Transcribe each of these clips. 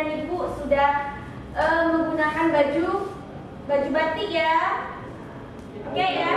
dan ibu sudah menggunakan baju batik ya. Oke ya.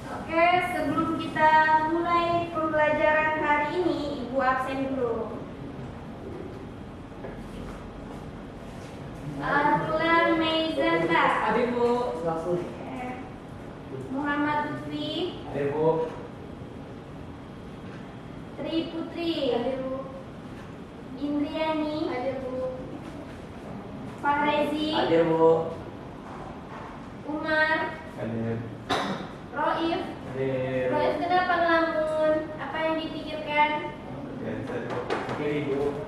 Oke, sebelum kita mulai pembelajaran hari ini, ibu absen dulu. Tulang Meizanta. Hadir Bu. Muhammad Lutfi. Hadir Bu. Tri Putri. Hadir Bu. Indriani. Hadir Bu. Fahrezi. Hadir Bu. Umar. Hadir. Roif. Hadir. Roif kenapa ngelamun? Apa yang dipikirkan? Oke Ibu.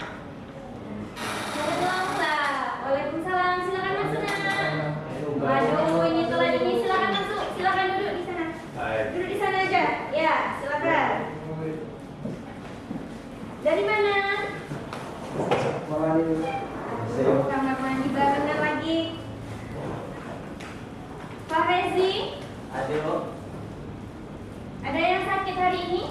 Salamlah. Waalaikumsalam. Silakan masuk nak. Waduh, ini telat ini. Silakan masuk. Silakan duduk di sana. Duduk di sana aja. Ya, silakan. Dari mana? Kamar mandi barengan lagi. Pak Rezi, Hadir Bu. ada yang sakit hari ini?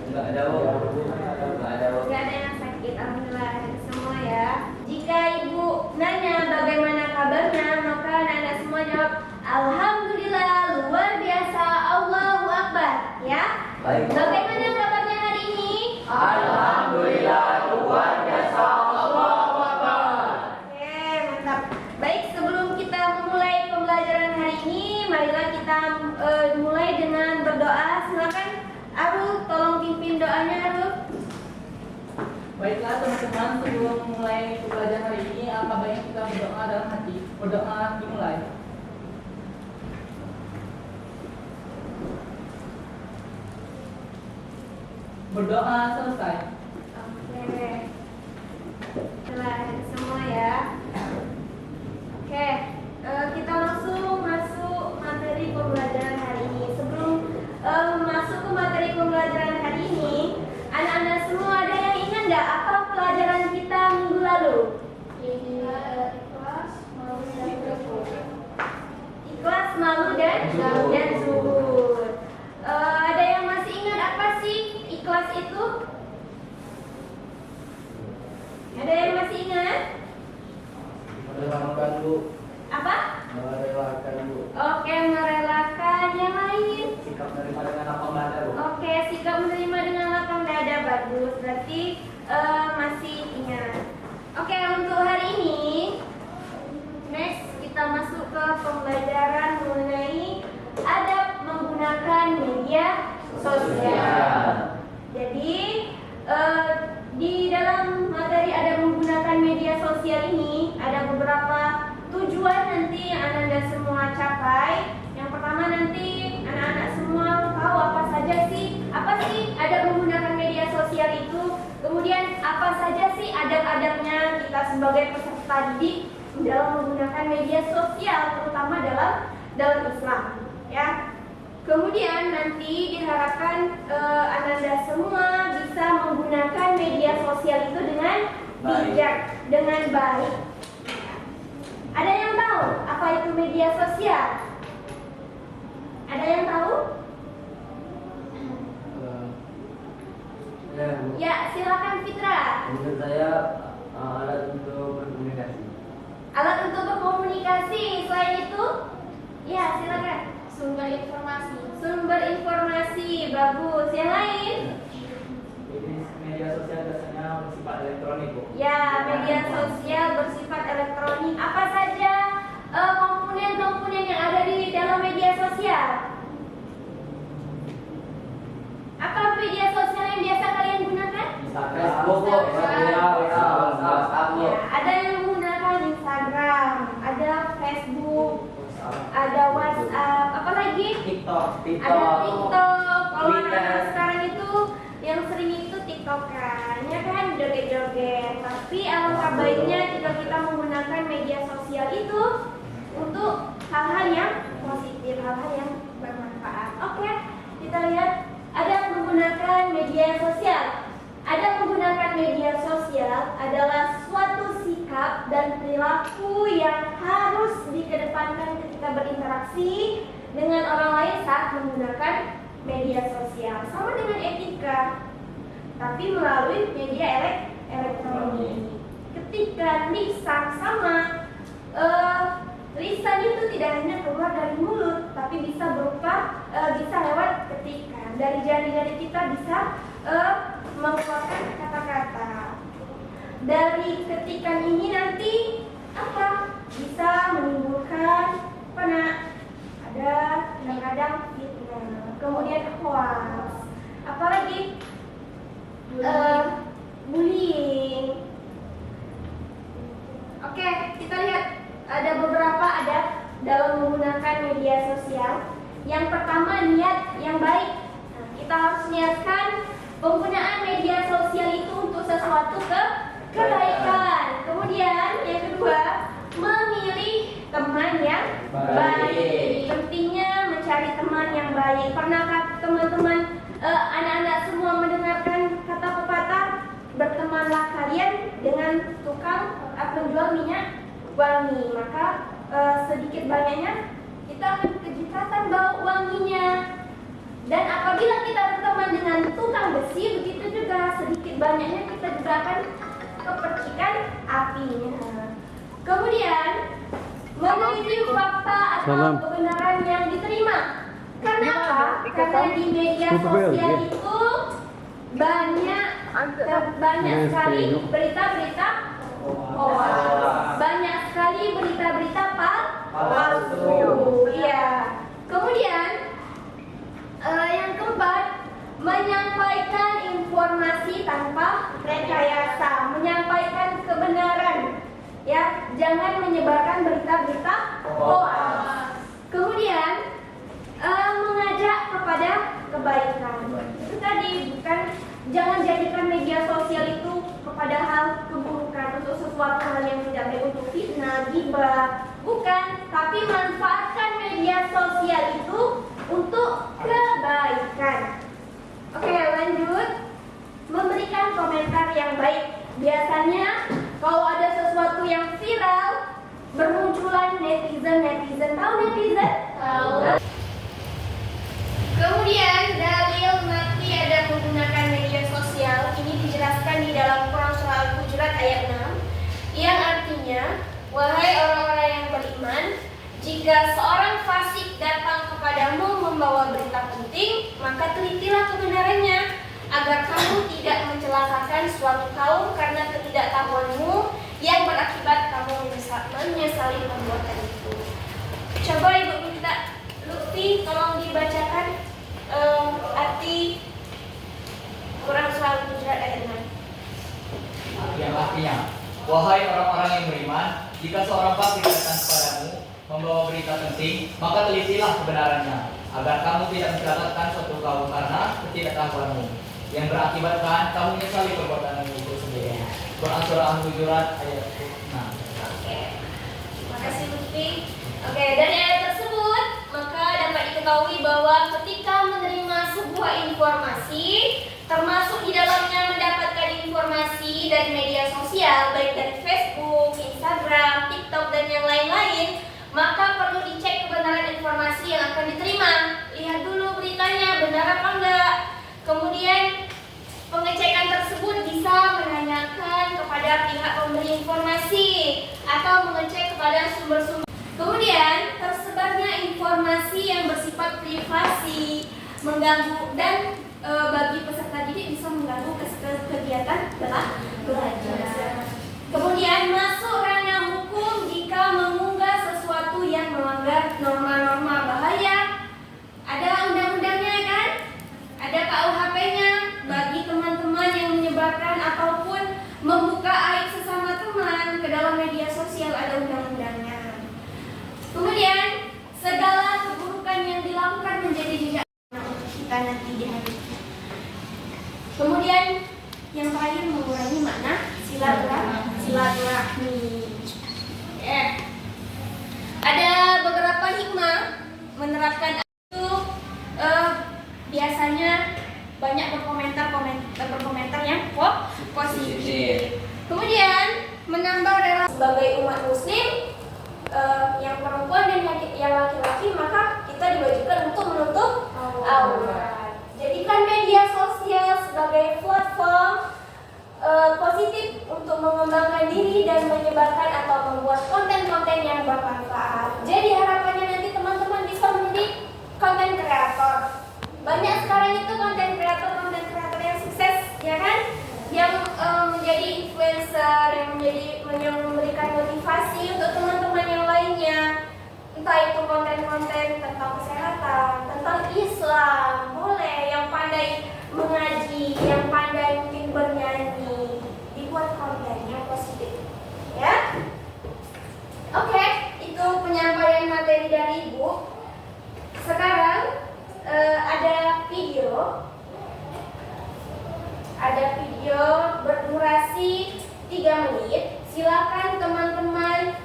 Enggak ada Bu. Enggak ada Bu. Gak ada yang sakit, alhamdulillah semua ya. Jika ibu nanya bagaimana kabarnya, maka anak-anak semua jawab alhamdulillah, luar biasa, Allahu Akbar. Ya. Baik. Bagaimana kabarnya hari ini? Alhamdulillah, luar biasa, Allahu Akbar. Oke, mantap. Baik, sebelum kita memulai pembelajaran hari ini, marilah kita mulai dengan berdoa. Silakan Arul, tolong pimpin doanya Arul. Baiklah teman-teman, sebelum mulai pembelajaran hari ini, alangkah baiknya kita berdoa dalam hati. Berdoa dimulai. Berdoa selesai. Oke. Telah semua ya. Oke, kita langsung masuk materi pembelajaran hari ini. Sebelum masuk ke materi pembelajaran hari ini, anak-anak semua ada yang ingat nggak apa pelajaran kita minggu lalu? Ikhlas, malu dan zuhud. Ada yang masih ingat apa sih ikhlas itu? Ada yang masih ingat? Merelakan Bu. Apa? Merelakan Bu. Oke, merelakan. Yang lain? Sikap menerima dengan lapang dada Bu. Oke, sikap menerima dengan lapang dada, bagus. Berarti masih ingat. Oke, untuk hari ini, next kita masuk ke pembelajaran mengenai adab menggunakan media sosial. Jadi di dalam materi adab menggunakan media sosial ini ada beberapa tujuan nanti yang anak-anak semua capai. Yang pertama nanti anak-anak semua tahu apa sih adab menggunakan media sosial itu. Kemudian apa saja sih adab-adabnya kita sebagai peserta didik dalam menggunakan media sosial, terutama dalam Islam, ya. Kemudian nanti diharapkan anak-anak semua bisa menggunakan media sosial itu dengan bijak, dengan baik. Ada yang tahu apa itu media sosial? Ada yang tahu? Ya, silakan Fitra. Menurut saya alat untuk berkomunikasi. Alat untuk berkomunikasi. Selain itu, ya silakan. Sumber informasi. Sumber informasi, bagus. Yang lain? Jadi media sosial biasanya bersifat elektronik Bu. Ya, media sosial bersifat elektronik. Apa saja komponen-komponen yang ada di dalam media sosial? Apa media sosial yang biasa kalian gunakan? Facebook Bu. WhatsApp Bu. Ya, ada yang menggunakan Instagram, ada Facebook, ada WhatsApp, apa lagi? TikTok. Ada TikTok. Kalau Twitter. anak-anak sekarang itu yang sering itu TikTok kan, ya kan joget-joget. Tapi alangkah baiknya jika kita menggunakan media sosial itu untuk hal-hal yang positif, hal-hal yang bermanfaat. Oke, kita lihat ada menggunakan media sosial. Ada menggunakan media sosial adalah suatu sikap dan perilaku yang harus dikedepankan ketika berinteraksi dengan orang lain saat menggunakan media sosial. Sama dengan etika, tapi melalui media elektronik. ketikan, lisan, sama lisan itu tidak hanya keluar dari mulut, tapi bisa berupa bisa lewat ketikan. Dari jari-jari kita bisa mengeluarkan kata-kata. Dari ketikan ini nanti apa? Bisa menimbulkan ada kadang-kadang fitnah, kemudian hoax, apalagi bullying. Oke, kita lihat ada beberapa adab dalam menggunakan media sosial. Yang pertama, niat yang baik. Nah, kita harus niatkan penggunaan media sosial itu untuk sesuatu kebaikan. Kemudian yang kedua, memilih teman yang baik. Pentingnya mencari teman yang baik. Pernahkah teman-teman anak-anak semua mendengarkan kata pepatah, bertemanlah kalian dengan tukang penjual minyak wangi, maka sedikit banyaknya kita akan kejutan bau wanginya. Dan apabila kita berteman dengan tukang besi, begitu juga sedikit banyaknya kita juga akan kepercikan apinya. Kemudian meneliti fakta atau kebenaran yang diterima. Karena apa? Karena di media sosial itu banyak sekali berita-berita hoax, banyak sekali berita-berita palsu. Iya. Kemudian yang keempat, menyampaikan informasi tanpa rekayasa, menyampaikan kebenaran. Ya, jangan menyebarkan berita-berita hoax. Kemudian mengajak kepada kebaikan. Itu tadi, bukan jangan jadikan media sosial itu kepada hal keburukan, untuk sesuatu hal yang tidak baik, untuk fitnah, ghibah, bukan, tapi manfaatkan media sosial itu untuk kebaikan. Oke, lanjut. Memberikan komentar yang baik. Biasanya kalau ada sesuatu yang viral, bermunculan netizen. Tahu netizen? Tahu. Kemudian dalil mati ada menggunakan media sosial. Ini dijelaskan di dalam Quran surah Al-Hujurat ayat 6, yang artinya, wahai orang-orang yang beriman, jika seorang fasik datang kepadamu membawa berita penting, maka telitilah kebenarannya, agar kamu tidak mencelakakan suatu kaum karena ketidaktahuanmu yang berakibat kamu menyesali perbuatan itu. Coba Ibu minta Lutfi tolong dibacakan arti Quran surah Al-Hujurat ayat 6. Yang artinya, wahai orang-orang yang beriman, jika seorang fasik datang kepadamu membawa berita penting, maka telitilah kebenarannya, agar kamu tidak mencelakakan suatu kaum karena ketidaktahuanmu, yang berakibatkan kamu menyesali perbuatanmu itu sendiri. Quran surah Al-Hujurat ayat 6. Oke, terima kasih Lutfi. Oke, dari ayat tersebut maka dapat diketahui bahwa ketika menerima sebuah informasi, termasuk di dalamnya mendapatkan informasi dari media sosial, baik dari Facebook, Instagram, TikTok, dan yang lain-lain, maka perlu dicek kebenaran informasi yang akan diterima. Lihat dulu beritanya benar apa enggak. Kemudian pengecekan tersebut bisa menanyakan kepada pihak pemberi informasi atau mengecek kepada sumber-sumber. Kemudian tersebarnya informasi yang bersifat privasi, mengganggu, dan bagi peserta didik bisa mengganggu kegiatan belajar. Kemudian masuk ranah hukum jika mengunggah sesuatu yang melanggar norma-norma bahaya. Ada undang-undangnya kan? Ada KUHP-nya. Bagi teman-teman yang menyebarkan ataupun membuka aib sesama teman ke dalam media sosial, ada undang-undangnya. Kemudian segala keburukan yang dilakukan menjadi jejak untuk kita nanti di hari. Kemudian yang terakhir, mengurangi makna silaturahmi. Ada beberapa hikmah menerapkan itu. Biasanya banyak berkomentar yang positif. Kemudian menambah relasi sebagai umat muslim, yang perempuan dan yang laki-laki, maka kita diwajibkan untuk menutup aurat. Jadikan media sosial sebagai platform positif untuk mengembangkan diri dan menyebarkan atau membuat konten-konten yang bermanfaat. Jadi harapannya nanti teman-teman bisa menjadi konten kreator. Banyak sekarang itu konten kreator yang sukses, ya kan? Yang menjadi influencer, yang memberikan motivasi untuk teman-teman yang lainnya. Entah itu konten-konten tentang kesehatan, tentang Islam, boleh yang pandai mengaji, yang pandai mungkin bernyanyi, dibuat konten yang positif, ya. Oke, itu penyampaian materi dari Ibu. Sekarang ada video berdurasi 3 menit. Silakan teman-teman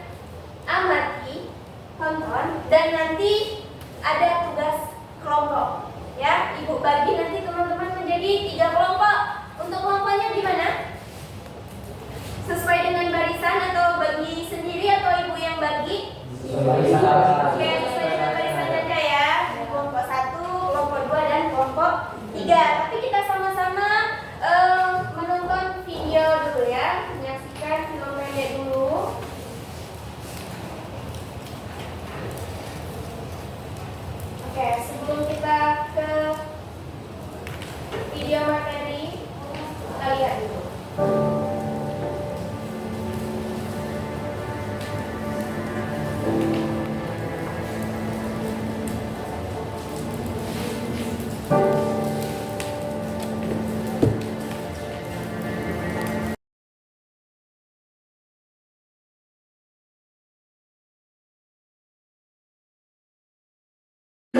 amati, tonton, dan nanti ada tugas kelompok. Ya, Ibu bagi nanti teman-teman menjadi 3 kelompok. Untuk kelompoknya gimana? Sesuai dengan barisan atau bagi sendiri atau Ibu yang bagi? Oke, sesuai dengan barisan aja ya. Kelompok 1, kelompok 2, dan kelompok 3. Tapi kita sama-sama menonton video dulu ya. Menyaksikan film pendek dulu. Oke, sebelum kita ke video materi, kita lihat dulu.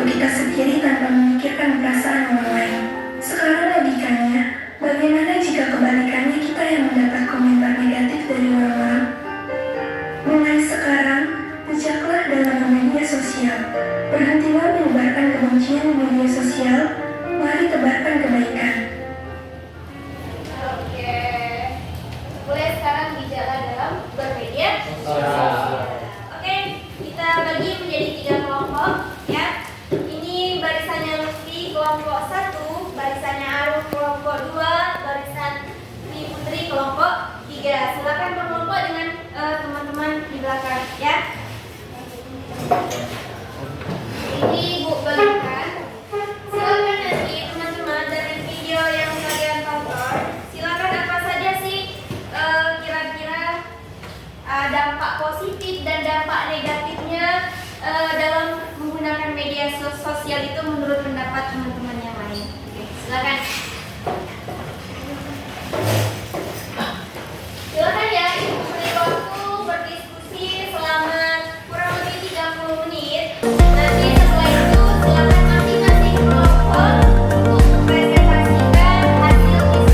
Kita sendiri tanpa memikirkan perasaan orang lain. Sekarang logikanya, bagaimana jika kebalikannya kita yang mendapat komentar negatif dari orang-orang? Mulai sekarang, bijaklah dalam media sosial. Berhentilah menyebarkan kebencian di media sosial. Mari tebarkan kebaikan. Oke, mulai sekarang bijaklah dalam bermedia sosial. Oke, kita bagi menjadi 3 kelompok ya. Ini barisannya Lutfi kelompok 1, barisannya Arun kelompok 2, barisan Dwi Putri kelompok 3. Silakan berkelompok dengan teman-teman di belakang ya. Ini Ibu bagikan. Silakan nanti teman-teman dari video yang kalian tonton, silakan apa saja sih kira-kira dampak positif dan dampak negatifnya dalam menggunakan media sosial itu menurut pendapat teman-teman yang lain. Oke, silakan. Silakan ya, Ibu beri waktu berdiskusi selama kurang lebih 30 menit. Nanti setelah itu silakan masing-masing kelompok untuk mempresentasikan hasil diskusinya.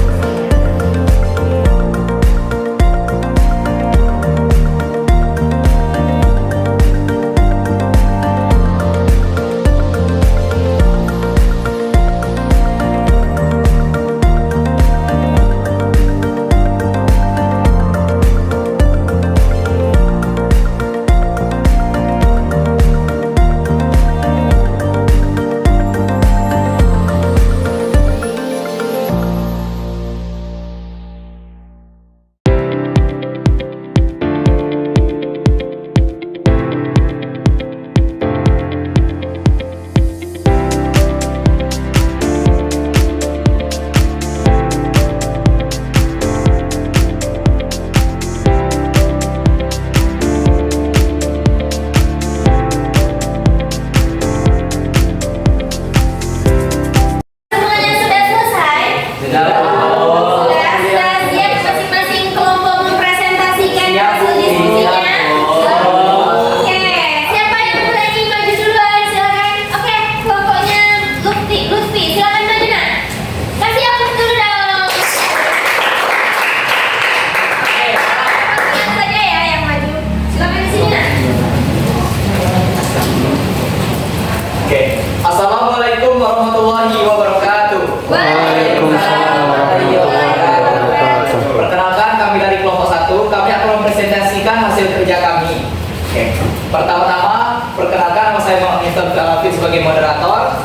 Pertama-tama, perkenalkan nama saya Muhammad Talafis sebagai moderator.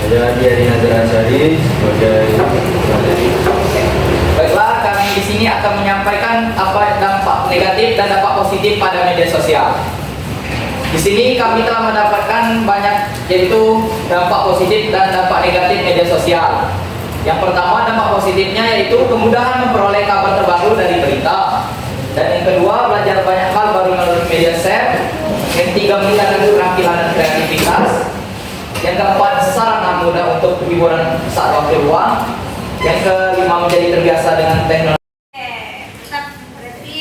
Saya Diari Nazar Asyari sebagai materi. Baiklah, kami di sini akan menyampaikan apa dampak negatif dan dampak positif pada media sosial. Di sini kami telah mendapatkan banyak, yaitu dampak positif dan dampak negatif media sosial. Yang pertama, dampak positifnya yaitu kemudahan memperoleh kabar terbaru dari berita. Dan yang kedua, belajar banyak hal baru melalui media share. Yang ketiga, meningkatkan keterampilan dan kreativitas. Yang keempat, sarana mudah untuk hiburan saat waktu luang. Yang kelima, menjadi terbiasa dengan teknologi. Tetap berarti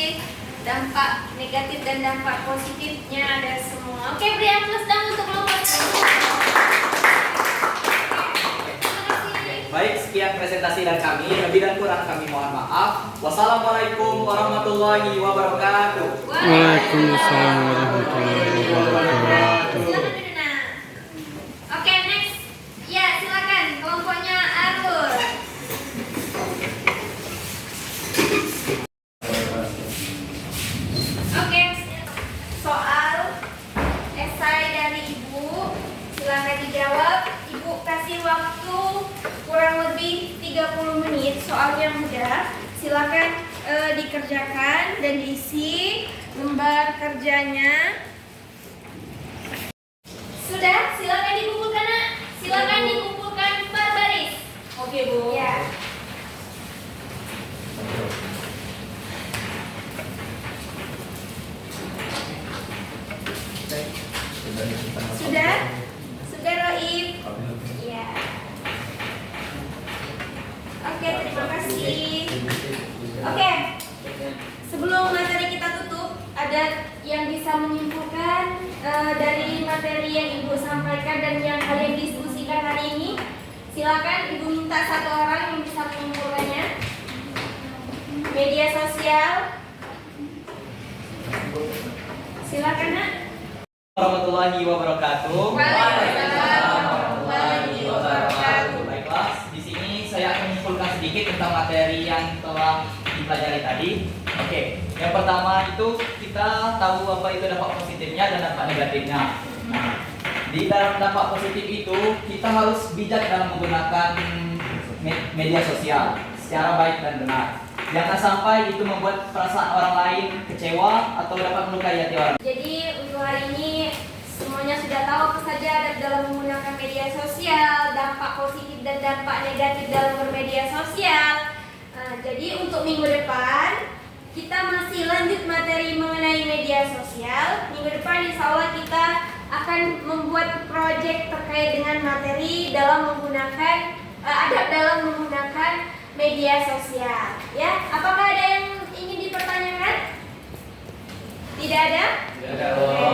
dampak negatif dan dampak positifnya ada semua. Oke, beri aplaus dong untuk kelompok. Baik, sekian presentasi dari kami. Lebih dan kurang kami mohon maaf. Wassalamualaikum warahmatullahi wabarakatuh. Waalaikumsalam warahmatullahi wabarakatuh. Silakan Dina. Oke, next. Ya, silakan kelompoknya Arul. Oke, soal esai dari Ibu. Silakan dijawab. Ibu kasih waktu kurang lebih 30 menit. Soalnya mudah. Silakan dikerjakan dan diisi lembar kerjanya. Sudah, silakan dikumpulkan, Nak. Silakan dikumpulkan per baris. Oke, Bu. Ya. Sudah? Sudah, Roib? Ya. Oke, terima kasih. Oke. Sebelum materi kita tutup, ada yang bisa menyimpulkan dari materi yang Ibu sampaikan dan yang kalian diskusikan hari ini? Silakan Ibu minta satu orang yang bisa menyimpulkannya. Media sosial. Silakan, Nak. Warahmatullahi wabarakatuh. Waalaikumsalam warahmatullahi wabarakatuh. Baiklah, di sini saya akan menyimpulkan sedikit tentang materi yang telah dipelajari tadi. Oke, yang pertama itu kita tahu apa itu dampak positifnya dan dampak negatifnya. Nah, di dalam dampak positif itu kita harus bijak dalam menggunakan media sosial secara baik dan benar. Jangan sampai itu membuat perasaan orang lain kecewa atau dapat melukai hati orang. Jadi untuk hari ini semuanya sudah tahu apa saja ada dalam menggunakan media sosial, dampak positif dan dampak negatif dalam bermedia sosial. Jadi untuk minggu depan kita masih lanjut materi mengenai media sosial. Minggu depan insya Allah kita akan membuat proyek terkait dengan materi dalam menggunakan adab dalam menggunakan media sosial. Ya, apakah ada yang ingin dipertanyakan? Tidak ada? Tidak ada.